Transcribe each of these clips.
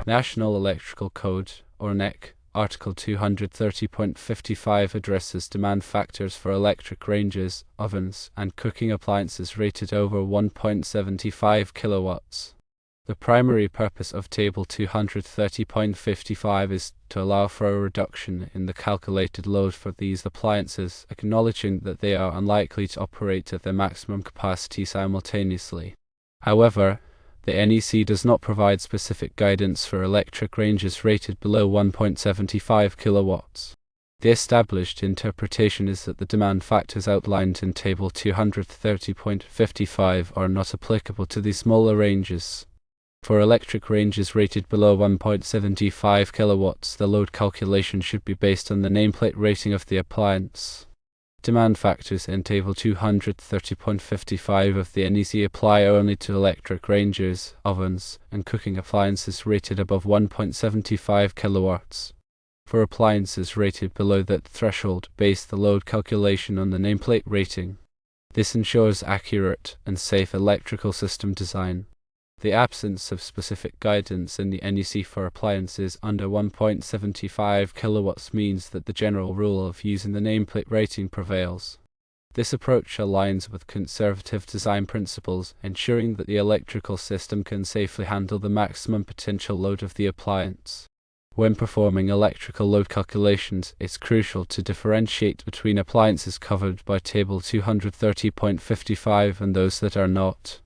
National Electrical Code, or NEC, Article 230.55 addresses demand factors for electric ranges, ovens, and cooking appliances rated over 1.75 kilowatts. The primary purpose of Table 230.55 is to allow for a reduction in the calculated load for these appliances, acknowledging that they are unlikely to operate at their maximum capacity simultaneously. However, the NEC does not provide specific guidance for electric ranges rated below 1.75 kilowatts. The established interpretation is that the demand factors outlined in Table 230.55 are not applicable to these smaller ranges. For electric ranges rated below 1.75 kilowatts, the load calculation should be based on the nameplate rating of the appliance. Demand factors in Table 230.55 of the NEC apply only to electric ranges, ovens, and cooking appliances rated above 1.75 kilowatts. For appliances rated below that threshold, base the load calculation on the nameplate rating. This ensures accurate and safe electrical system design. The absence of specific guidance in the NEC for appliances under 1.75 kilowatts means that the general rule of using the nameplate rating prevails. This approach aligns with conservative design principles, ensuring that the electrical system can safely handle the maximum potential load of the appliance. When performing electrical load calculations, it's crucial to differentiate between appliances covered by Table 230.55 and those that are not.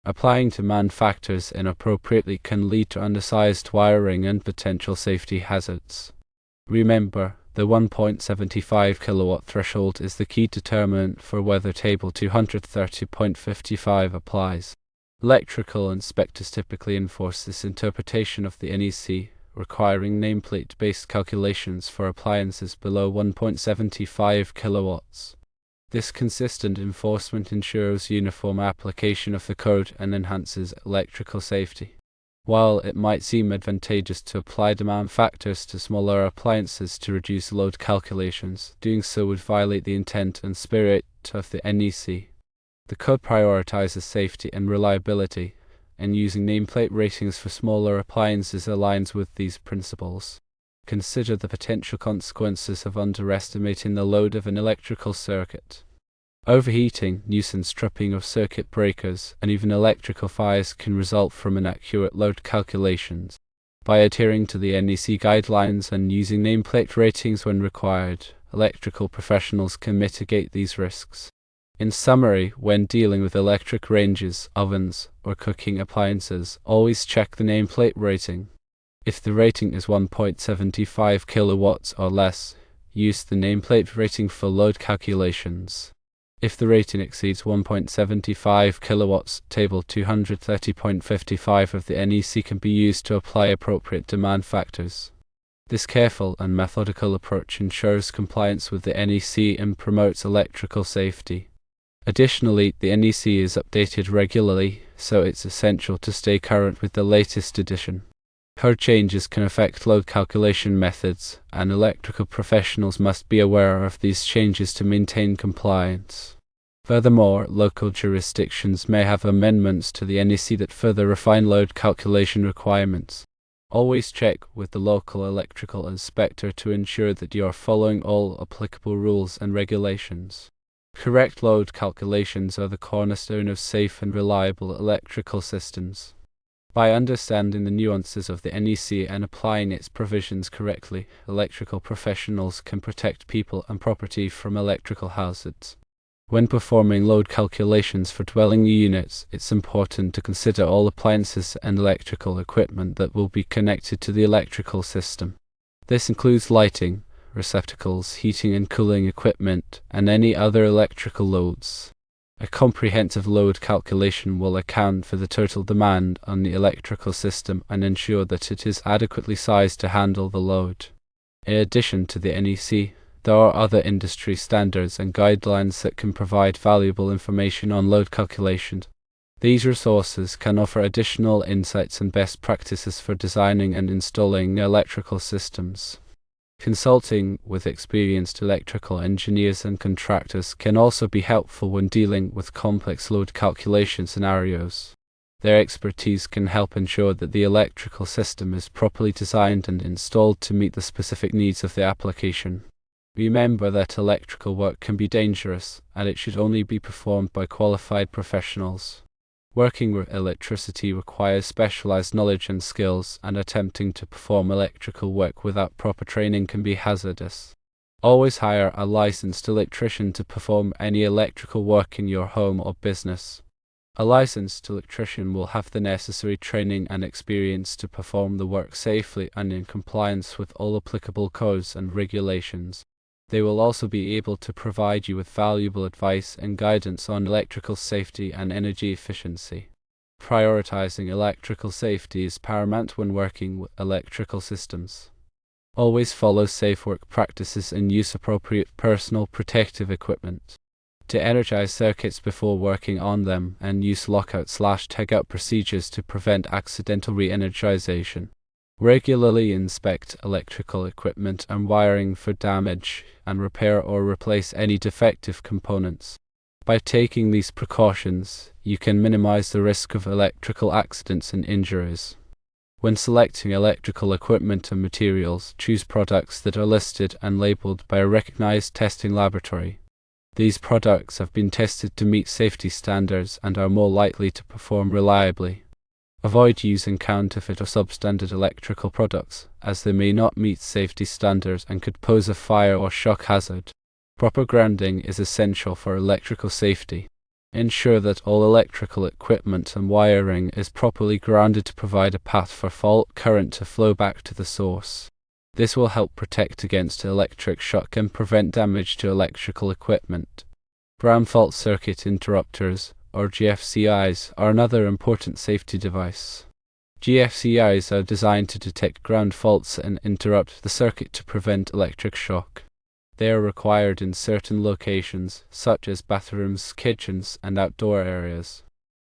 Applying demand factors inappropriately can lead to undersized wiring and potential safety hazards. Remember, the 1.75 kilowatt threshold is the key determinant for whether Table 230.55 applies. Electrical inspectors typically enforce this interpretation of the NEC, requiring nameplate-based calculations for appliances below 1.75 kilowatts. This consistent enforcement ensures uniform application of the code and enhances electrical safety. While it might seem advantageous to apply demand factors to smaller appliances to reduce load calculations, doing so would violate the intent and spirit of the NEC. The code prioritizes safety and reliability, and using nameplate ratings for smaller appliances aligns with these principles. Consider the potential consequences of underestimating the load of an electrical circuit. Overheating, nuisance tripping of circuit breakers, and even electrical fires can result from inaccurate load calculations. By adhering to the NEC guidelines and using nameplate ratings when required, electrical professionals can mitigate these risks. In summary, when dealing with electric ranges, ovens, or cooking appliances, always check the nameplate rating. If the rating is 1.75 kilowatts or less, use the nameplate rating for load calculations. If the rating exceeds 1.75 kilowatts, Table 230.55 of the NEC can be used to apply appropriate demand factors. This careful and methodical approach ensures compliance with the NEC and promotes electrical safety. Additionally, the NEC is updated regularly, so it's essential to stay current with the latest edition. Code changes can affect load calculation methods, and electrical professionals must be aware of these changes to maintain compliance. Furthermore, local jurisdictions may have amendments to the NEC that further refine load calculation requirements. Always check with the local electrical inspector to ensure that you are following all applicable rules and regulations. Correct load calculations are the cornerstone of safe and reliable electrical systems. By understanding the nuances of the NEC and applying its provisions correctly, electrical professionals can protect people and property from electrical hazards. When performing load calculations for dwelling units, it's important to consider all appliances and electrical equipment that will be connected to the electrical system. This includes lighting, receptacles, heating and cooling equipment, and any other electrical loads. A comprehensive load calculation will account for the total demand on the electrical system and ensure that it is adequately sized to handle the load. In addition to the NEC, there are other industry standards and guidelines that can provide valuable information on load calculations. These resources can offer additional insights and best practices for designing and installing electrical systems. Consulting with experienced electrical engineers and contractors can also be helpful when dealing with complex load calculation scenarios. Their expertise can help ensure that the electrical system is properly designed and installed to meet the specific needs of the application. Remember that electrical work can be dangerous, and it should only be performed by qualified professionals. Working with electricity requires specialized knowledge and skills, and attempting to perform electrical work without proper training can be hazardous. Always hire a licensed electrician to perform any electrical work in your home or business. A licensed electrician will have the necessary training and experience to perform the work safely and in compliance with all applicable codes and regulations. They will also be able to provide you with valuable advice and guidance on electrical safety and energy efficiency. Prioritizing electrical safety is paramount when working with electrical systems. Always follow safe work practices and use appropriate personal protective equipment. To energize circuits before working on them, and use lockout/tagout procedures to prevent accidental re-energization. Regularly inspect electrical equipment and wiring for damage, and repair or replace any defective components. By taking these precautions, you can minimize the risk of electrical accidents and injuries. When selecting electrical equipment and materials, choose products that are listed and labeled by a recognized testing laboratory. These products have been tested to meet safety standards and are more likely to perform reliably. Avoid using counterfeit or substandard electrical products, as they may not meet safety standards and could pose a fire or shock hazard. Proper grounding is essential for electrical safety. Ensure that all electrical equipment and wiring is properly grounded to provide a path for fault current to flow back to the source. This will help protect against electric shock and prevent damage to electrical equipment. Ground fault circuit interrupters, or GFCIs, are another important safety device. GFCIs are designed to detect ground faults and interrupt the circuit to prevent electric shock. They are required in certain locations, such as bathrooms, kitchens, and outdoor areas.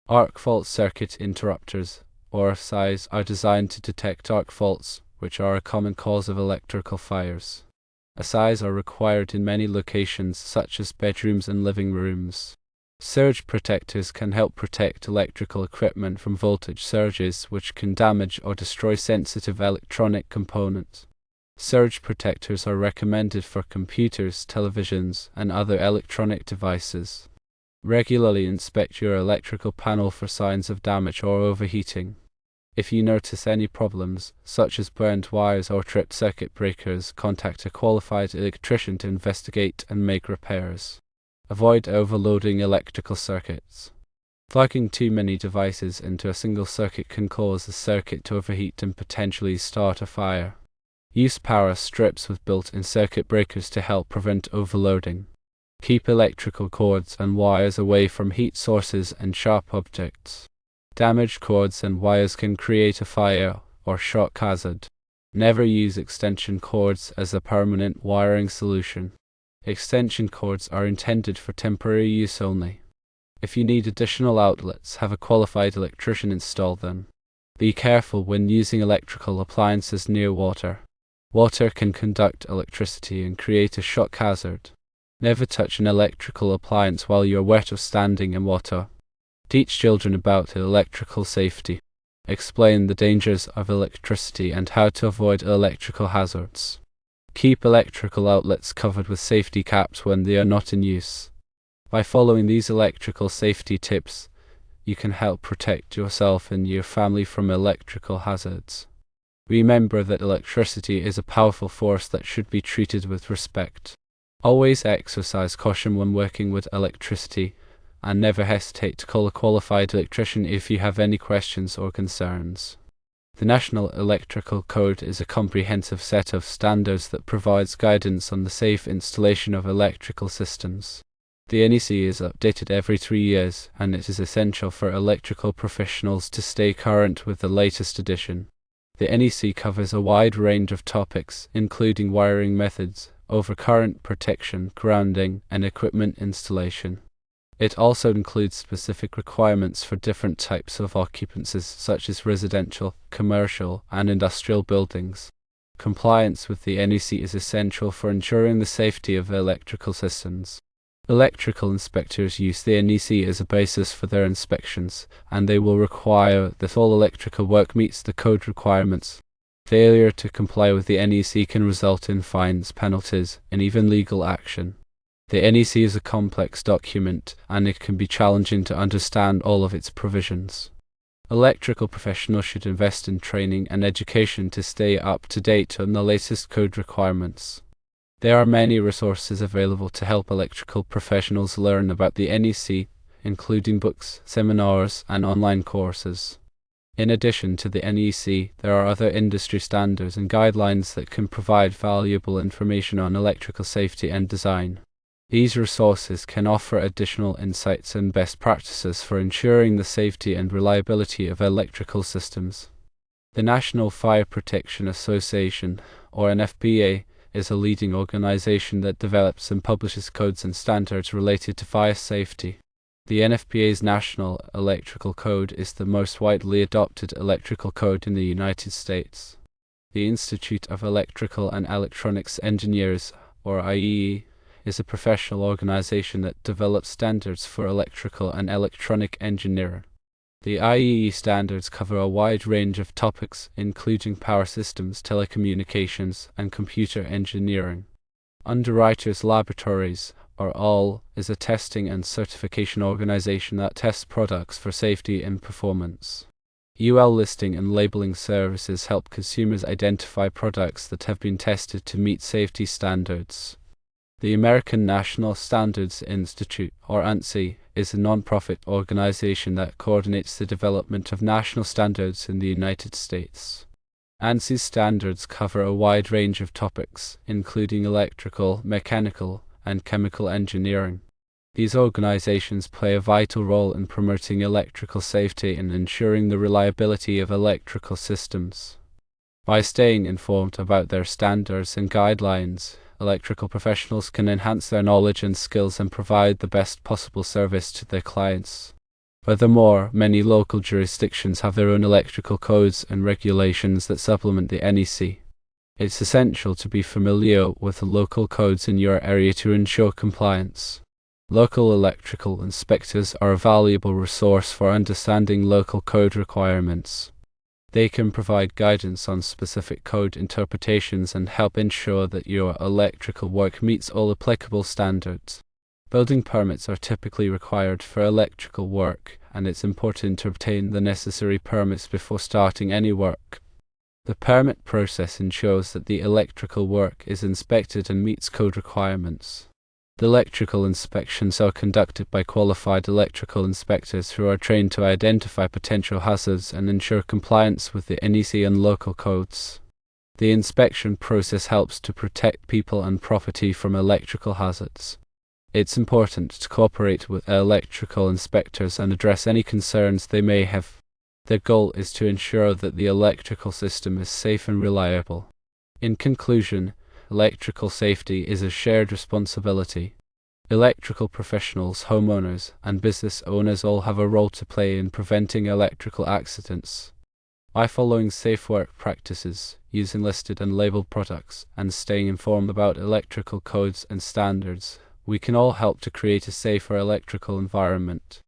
Arc fault circuit interrupters, or RFCIs, are designed to detect arc faults, which are a common cause of electrical fires. RFCIs are required in many locations, such as bedrooms and living rooms. Surge protectors can help protect electrical equipment from voltage surges, which can damage or destroy sensitive electronic components. Surge protectors are recommended for computers, televisions, and other electronic devices. Regularly inspect your electrical panel for signs of damage or overheating. If you notice any problems, such as burned wires or tripped circuit breakers, contact a qualified electrician to investigate and make repairs. Avoid overloading electrical circuits. Plugging too many devices into a single circuit can cause the circuit to overheat and potentially start a fire. Use power strips with built-in circuit breakers to help prevent overloading. Keep electrical cords and wires away from heat sources and sharp objects. Damaged cords and wires can create a fire or shock hazard. Never use extension cords as a permanent wiring solution. Extension cords are intended for temporary use only. If you need additional outlets, have a qualified electrician install them. Be careful when using electrical appliances near water. Water can conduct electricity and create a shock hazard. Never touch an electrical appliance while you're wet or standing in water. Teach children about electrical safety. Explain the dangers of electricity and how to avoid electrical hazards. Keep electrical outlets covered with safety caps when they are not in use. By following these electrical safety tips, you can help protect yourself and your family from electrical hazards. Remember that electricity is a powerful force that should be treated with respect. Always exercise caution when working with electricity, and never hesitate to call a qualified electrician if you have any questions or concerns. The National Electrical Code is a comprehensive set of standards that provides guidance on the safe installation of electrical systems. The NEC is updated every 3 years, and it is essential for electrical professionals to stay current with the latest edition. The NEC covers a wide range of topics, including wiring methods, overcurrent protection, grounding, and equipment installation. It also includes specific requirements for different types of occupancies, such as residential, commercial, and industrial buildings. Compliance with the NEC is essential for ensuring the safety of electrical systems. Electrical inspectors use the NEC as a basis for their inspections, and they will require that all electrical work meets the code requirements. Failure to comply with the NEC can result in fines, penalties, and even legal action. The NEC is a complex document, and it can be challenging to understand all of its provisions. Electrical professionals should invest in training and education to stay up to date on the latest code requirements. There are many resources available to help electrical professionals learn about the NEC, including books, seminars, and online courses. In addition to the NEC, there are other industry standards and guidelines that can provide valuable information on electrical safety and design. These resources can offer additional insights and best practices for ensuring the safety and reliability of electrical systems. The National Fire Protection Association, or NFPA, is a leading organization that develops and publishes codes and standards related to fire safety. The NFPA's National Electrical Code is the most widely adopted electrical code in the United States. The Institute of Electrical and Electronics Engineers, or IEE, is a professional organization that develops standards for electrical and electronic engineering. The IEE standards cover a wide range of topics, including power systems, telecommunications, and computer engineering. Underwriters Laboratories, or ALL, is a testing and certification organization that tests products for safety and performance. UL listing and labeling services help consumers identify products that have been tested to meet safety standards. The American National Standards Institute, or ANSI, is a non-profit organization that coordinates the development of national standards in the United States. ANSI's standards cover a wide range of topics, including electrical, mechanical, and chemical engineering. These organizations play a vital role in promoting electrical safety and ensuring the reliability of electrical systems. By staying informed about their standards and guidelines, electrical professionals can enhance their knowledge and skills and provide the best possible service to their clients. Furthermore, many local jurisdictions have their own electrical codes and regulations that supplement the NEC. It's essential to be familiar with the local codes in your area to ensure compliance. Local electrical inspectors are a valuable resource for understanding local code requirements. They can provide guidance on specific code interpretations and help ensure that your electrical work meets all applicable standards. Building permits are typically required for electrical work, and it's important to obtain the necessary permits before starting any work. The permit process ensures that the electrical work is inspected and meets code requirements. The electrical inspections are conducted by qualified electrical inspectors who are trained to identify potential hazards and ensure compliance with the NEC and local codes. The inspection process helps to protect people and property from electrical hazards. It's important to cooperate with electrical inspectors and address any concerns they may have. Their goal is to ensure that the electrical system is safe and reliable. In conclusion, electrical safety is a shared responsibility. Electrical professionals, homeowners, and business owners all have a role to play in preventing electrical accidents. By following safe work practices, using listed and labeled products, and staying informed about electrical codes and standards, we can all help to create a safer electrical environment.